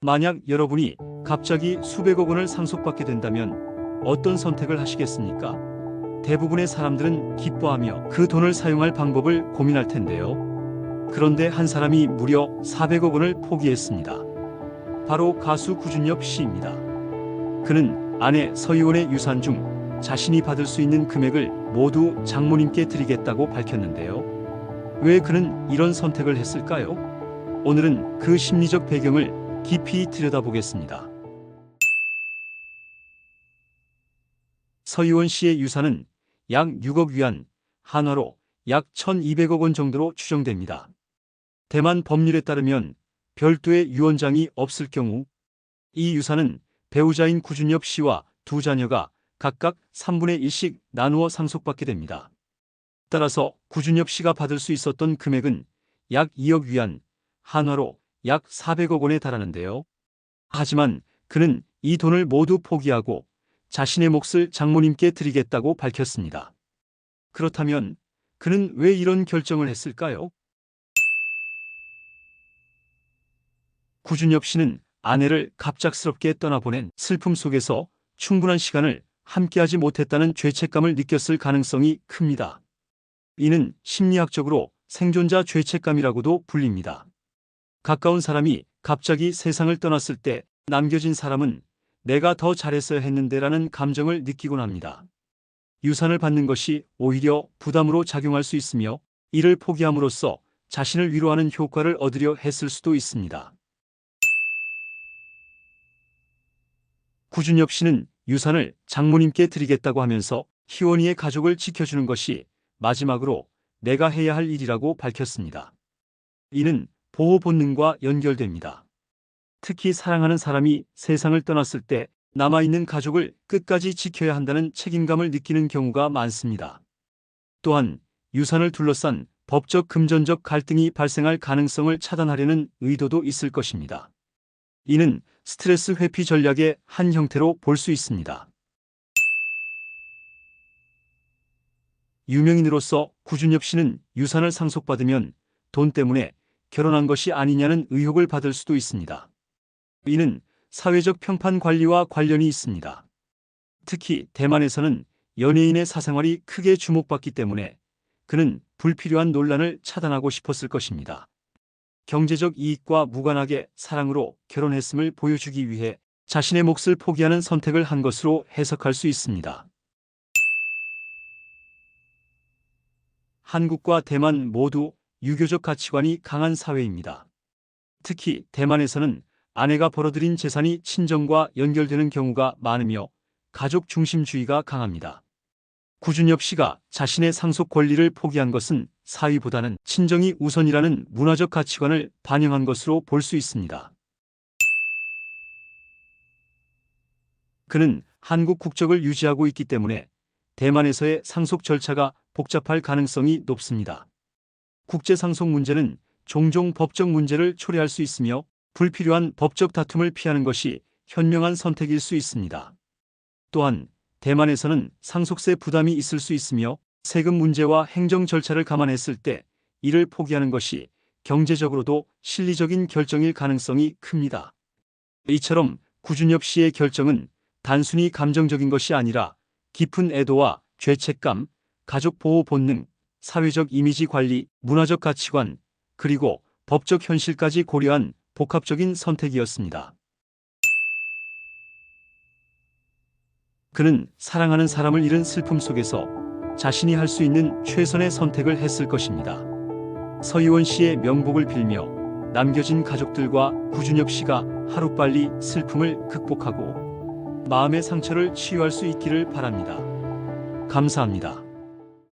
만약 여러분이 갑자기 수백억 원을 상속받게 된다면 어떤 선택을 하시겠습니까? 대부분의 사람들은 기뻐하며 그 돈을 사용할 방법을 고민할 텐데요. 그런데 한 사람이 무려 400억 원을 포기했습니다. 바로 가수 구준엽 씨입니다. 그는 아내 서희원의 유산 중 자신이 받을 수 있는 금액을 모두 장모님께 드리겠다고 밝혔는데요. 왜 그는 이런 선택을 했을까요? 오늘은 그 심리적 배경을 깊이 들여다보겠습니다. 서희원 씨의 유산은 약 6억 위안, 한화로 약 1,200억 원 정도로 추정됩니다. 대만 법률에 따르면 별도의 유언장이 없을 경우 이 유산은 배우자인 구준엽 씨와 두 자녀가 각각 3분의 1씩 나누어 상속받게 됩니다. 따라서 구준엽 씨가 받을 수 있었던 금액은 약 2억 위안, 한화로 약 400억 원에 달하는데요. 하지만 그는 이 돈을 모두 포기하고 자신의 몫을 장모님께 드리겠다고 밝혔습니다. 그렇다면 그는 왜 이런 결정을 했을까요? 구준엽 씨는 아내를 갑작스럽게 떠나보낸 슬픔 속에서 충분한 시간을 함께하지 못했다는 죄책감을 느꼈을 가능성이 큽니다. 이는 심리학적으로 생존자 죄책감이라고도 불립니다. 가까운 사람이 갑자기 세상을 떠났을 때 남겨진 사람은 내가 더 잘했어야 했는데라는 감정을 느끼곤 합니다. 유산을 받는 것이 오히려 부담으로 작용할 수 있으며 이를 포기함으로써 자신을 위로하는 효과를 얻으려 했을 수도 있습니다. 구준엽 씨는 유산을 장모님께 드리겠다고 하면서 희원이의 가족을 지켜주는 것이 마지막으로 내가 해야 할 일이라고 밝혔습니다. 이는 보호 본능과 연결됩니다. 특히 사랑하는 사람이 세상을 떠났을 때 남아있는 가족을 끝까지 지켜야 한다는 책임감을 느끼는 경우가 많습니다. 또한 유산을 둘러싼 법적 금전적 갈등이 발생할 가능성을 차단하려는 의도도 있을 것입니다. 이는 스트레스 회피 전략의 한 형태로 볼 수 있습니다. 유명인으로서 구준엽 씨는 유산을 상속받으면 돈 때문에 결혼한 것이 아니냐는 의혹을 받을 수도 있습니다. 이는 사회적 평판 관리와 관련이 있습니다. 특히 대만에서는 연예인의 사생활이 크게 주목받기 때문에 그는 불필요한 논란을 차단하고 싶었을 것입니다. 경제적 이익과 무관하게 사랑으로 결혼했음을 보여주기 위해 자신의 몫을 포기하는 선택을 한 것으로 해석할 수 있습니다. 한국과 대만 모두 유교적 가치관이 강한 사회입니다. 특히 대만에서는 아내가 벌어들인 재산이 친정과 연결되는 경우가 많으며 가족 중심주의가 강합니다. 구준엽 씨가 자신의 상속 권리를 포기한 것은 사위보다는 친정이 우선이라는 문화적 가치관을 반영한 것으로 볼 수 있습니다. 그는 한국 국적을 유지하고 있기 때문에 대만에서의 상속 절차가 복잡할 가능성이 높습니다. 국제상속 문제는 종종 법적 문제를 초래할 수 있으며 불필요한 법적 다툼을 피하는 것이 현명한 선택일 수 있습니다. 또한 대만에서는 상속세 부담이 있을 수 있으며 세금 문제와 행정 절차를 감안했을 때 이를 포기하는 것이 경제적으로도 실리적인 결정일 가능성이 큽니다. 이처럼 구준엽 씨의 결정은 단순히 감정적인 것이 아니라 깊은 애도와 죄책감, 가족 보호 본능, 사회적 이미지 관리, 문화적 가치관, 그리고 법적 현실까지 고려한 복합적인 선택이었습니다. 그는 사랑하는 사람을 잃은 슬픔 속에서 자신이 할 수 있는 최선의 선택을 했을 것입니다. 서희원 씨의 명복을 빌며 남겨진 가족들과 구준엽 씨가 하루빨리 슬픔을 극복하고 마음의 상처를 치유할 수 있기를 바랍니다. 감사합니다.